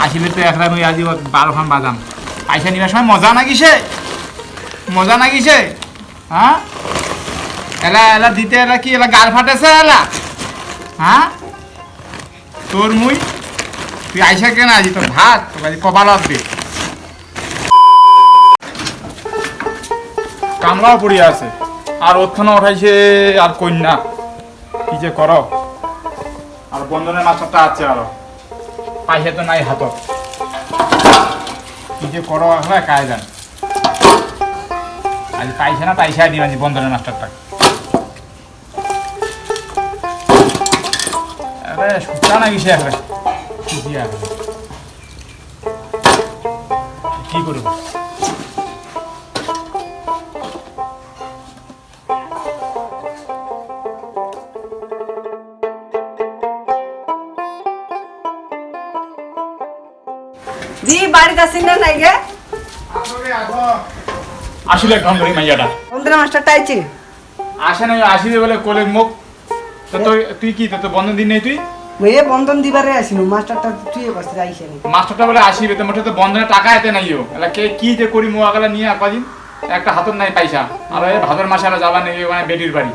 আসিবে তো একলা মুই আজি 12 খান বাদাম পয়সা নিবার সময় মজা না কিসে হ্যাঁ এলা এলা দিতে এলা কি এলা গাল ফাটেছে এলা হ্যাঁ তোর মুই তুই আইসা কেন আজি তোর ভাত তোর কপাল আসবে কামলাও পড়িয়া আছে আর ওখানে উঠাইছে আর কন্যা কি যে করো আর বন্ধনের মাছটা আছে আরো পয়সা তো নাই হাতত কি যে করো হ্যাঁ কায় জান আজ পয়সা দিবা নি বন্ধনের মাস্টারটা আরে সুতা না কিসে একবার কি দিয়া কি করব দি বাড়িতে আসেন না নাই গে আসলে ঢং ধরি মাইয়াটা বন্ধুরা মাস্টারটা আইছে আসে না আসিবে বলে কোলে মুখ তো তুই কি তো বন্ধন দিন নেই তুই মেয়ে বন্ধন দিবারে আসিনু মাস্টারটা তুই বসে আইছে নি মাস্টারটা বলে আসিবে তো মোটে তো বন্ধনে টাকা এতে নাইও এলা কে কি যে করি মো আগলা নিয়ে একদিন একটা হাতত নাই পয়সা আর এই ভাদর মাসে আর যাবা নেই ওখানে বেটির বাড়ি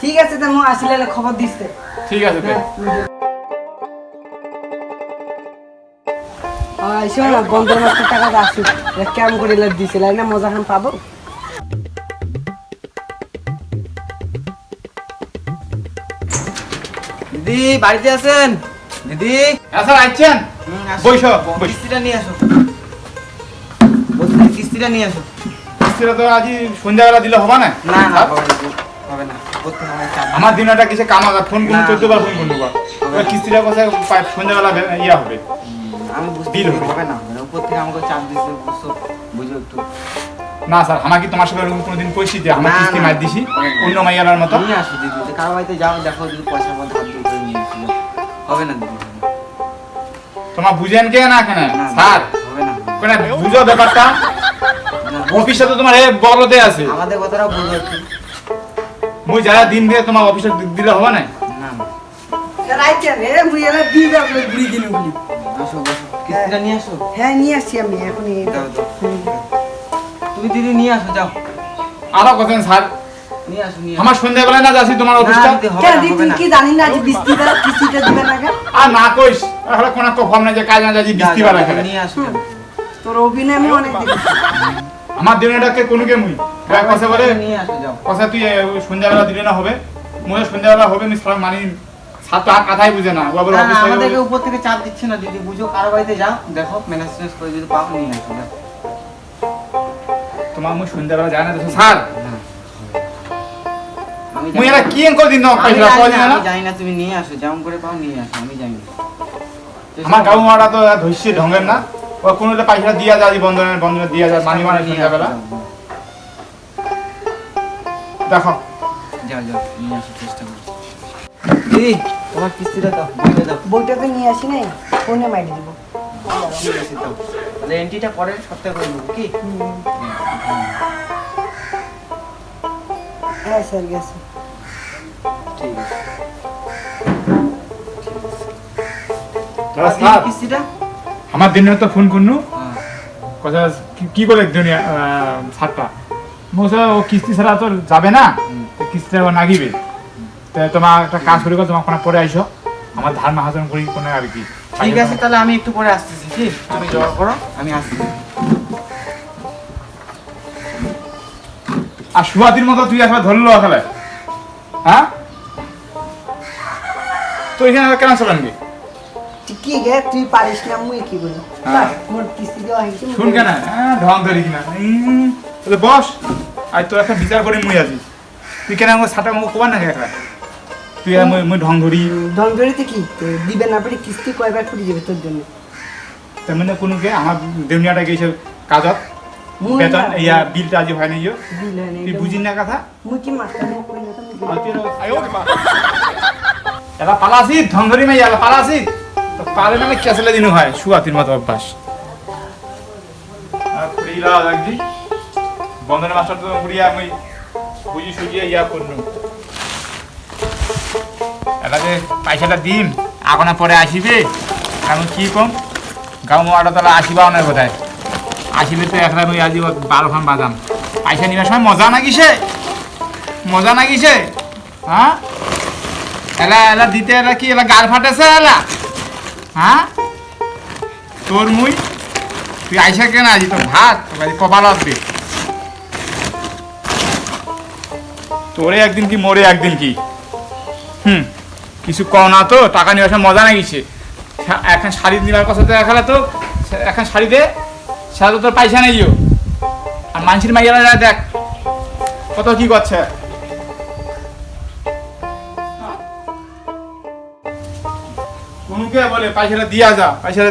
ঠিক আছে তো মু আসিলে খবর দিতে ঠিক আছে তে আইসো না বন্ধন মাস্টার টাকা আসি কেমন করে দিছিল না মজা খান পাবো দিদি বাড়িতে আছেন দিদি হ্যাঁ স্যার আইছেন বইসো কিস্তিটা নিয়ে আসো কিস্তিটা নিয়ে আসো কিস্তিটা তো আজি সন্ধ্যাবেলা দিলে হবে না না না হবে না করতে হবে আমার দিনটা কিসে কামাগা ফোন করুন 14 বার ফোন করুন কিস্তিটা কথা সন্ধ্যাবেলা ইয়া হবে আমি বুঝতে বিল হবে। হবে না উপর থেকে আমাকে চাপ দিতে বুঝছো বুঝো একটু না স্যার আমাকে তোমার সাথে এরকম কোনোদিন কইছি যে আমার না, কিস্তি না। মার দিছি অন্য মাইয়ালার মতো নিয়ে আসো দিদি কারো বাড়িতে যাও দেখো যদি পয়সা মধ্যে হাত দিয়ে করে নিয়ে আসো হবে না দিদি তোমার বুঝেন কে না কেন না, স্যার হবে না কোন বুঝো ব্যাপারটা না, অফিসে তো তোমার এই বলতে আছে আমাদের কথাটাও বুঝো একটু মুই যারা দিন দিয়ে তোমার অফিসে দিলে হবে না না না রাইছে রে মুই এলা দি দাও বুড়ি দিন বলি আসো বসো কিস্তিটা নিয়ে আসো হ্যাঁ নিয়ে আসছি আমি এখন দাও দাও তুমি দিদি নিয়ে আসো যাও আরো কথা স্যার নিয়ে আসো নিয়ে আসো আমার সন্ধ্যাবেলা না যাচ্ছি তোমার অফিসটা দিদি, হবে কেন না, দি হবে তুই না। কি জানি না যে কিস্তিটা দিবে না কেন আর না কইস এখন কোন কম না যে কাজ না যাচ্ছি যাও, বৃষ্টি যাও, বালা খেলে নিয়ে আসো যাও। তোর অভিনয় আমি অনেক দেখেছি আমার দিনেটাকে কোনকে মুই কথা বলে নিয়ে আসো যাও কথা তুই সন্ধ্যাবেলা দিলে না হবে মুই সন্ধ্যাবেলা হবে নি সব মানি সাত তো আর কথাই বুঝে না ও আবার না, অফিস আমাদেরকে উপর থেকে চাপ দিচ্ছে না দিদি বুঝো কারো বাড়িতে যাও দেখো ম্যানেজ করে যদি পাও নিয়ে আসো যাও। তোমার মুই সন্ধ্যাবেলা যায় না তো স্যার না, আমি মুই জানি এরা না। কি এন দিন না আমি পয়সা জানি পাওয়া না, যায় না আমি জানি না তুমি নিয়ে আসো যেমন করে পাও নিয়ে আসো আমি জানি না। আমার গাঁও মারা তো ধৈর্য ঢঙ্গের না ও কোনো পয়সা দিয়া যায় বন্ধনে দিয়া যায় মানি মানে নিয়ে আসো, সন্ধ্যাবেলা যাও, দেখো যাও যাও নিয়ে আসো চেষ্টা করো দিদি তোমার কিস্তিটা দাও বইটা দাও বইটা তো নিয়ে আসি নাই ফোনে মাইরে দিব ঠিক আছে দাও তাহলে এন্ট্রিটা পরের সপ্তাহে করে দেবো কি হ্যাঁ স্যার গেছে ঠিক আছে তো আর স্যার কিস্তিটা আমার দিনে তো ফোন করনু হ্যাঁ কথা কি করে দুনিয়া ছাড়টা মোসা ও কিস্তি ছাড়া তো যাবে না তো কিস্তিটা ও নাগিবে তো তোমার একটা কাজ করে তোমার কোনো পরে আইসো আমার ধার মাহাজন করি কোনো আর কি ঠিক আছে তাহলে আমি একটু পরে আসতেছি কি তুমি জোগাড় করো আমি আসতেছি আর সুয়াতির মতো তুই একবার ধরলো খেলে হ্যাঁ তো এখানে কেন চলেন কি কি গে তুই পারিস না মুই কি বলি হ্যাঁ। মোর কিস্তি দেওয়া হয়েছে শুন কেন ঢং ধরি কিনা তাহলে বস আর তোর একটা বিচার করে মুই আছি তুই কেন আমার সাটা মুখ কোবার না একটা তুই আর মুই ঢং ধরি ঢং ধরিতে কি দিবে না পারে কিস্তি কয়বার করে দিবে তোর জন্য তেমনি কোনো কে আমার দেউনিয়াটা গেছে কাজত মুই বেতন না- ইয়া বিলটা আজি হয় না ইয়ে বিল হয় নাই, তুই এটা বুঝিস না কথা মুই কি মাস্টার মুখ কই না তুমি আর তুই এলা পালাসি ঢং ধরি মাই এলা পালাসি তো পালে না কেসলে দিনু হয় সুয়াতির মতো অভ্যাস আর খুড়িলা লাগজি বন্ধনের মাস্টার তো খুড়িয়া আমি বুঝি সুজিয়া ইয়া করনু এলা যে পয়সাটা দিম আগনা পরে আসিবে আমি কি কম গাঁও মোয়াটা তাহলে 80 বাউনের বোধহয় 80 তো এখন ওই আজি 12 খান বাদাম পয়সা নিবার সময় মজা না কিসে হ্যাঁ এলা দিতে এলা কি এলা গাল ফাটেছে এলা হ্যাঁ তোর মুই তুই আইসা কেন আজি তোর ভাত কপাল আসবে তোরে একদিন কি মরে একদিন কি কিছু কও না তো টাকা নিয়ে আসা মজা না গেছে এখন শাড়ি নেওয়ার কথা তো দেখালে তো এখন শাড়ি দে সেটা তো তোর পয়সা নেই আর মানুষের মাইয়ারা দেখ কত কি করছে কোনকে বলে পয়সাটা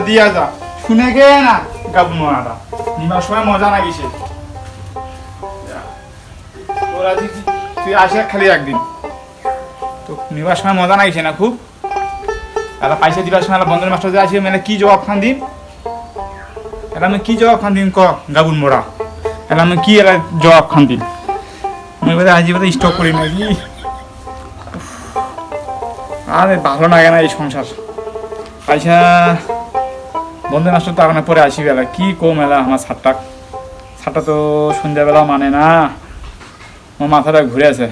দিয়া যা শুনে গে না গাবু মোনাটা নিবার সময় মজা না গেছে তোরা তুই আসে খালি একদিন তো নিবার সময় মজা না গেছে না খুব এলা পয়সা দিবার সময় বন্ধুর মাস্টার যে আসে মানে কি জবাব খান দিন এলা আমি কি জবাব খান দিন ক গাবুন মোড়া এলা আমি কি এলা জবাব খান দিন আমি বোধহয় আজ বোধহয় স্টপ করি নাকি আরে ভালো লাগে না এই সংসার পয়সা বন্ধু মাস্টার তো এখন পরে আসি বেলা কি কম এলা আমার ছাড়টা তো সন্ধ্যাবেলা মানে না আমার মাথাটা ঘুরে আছে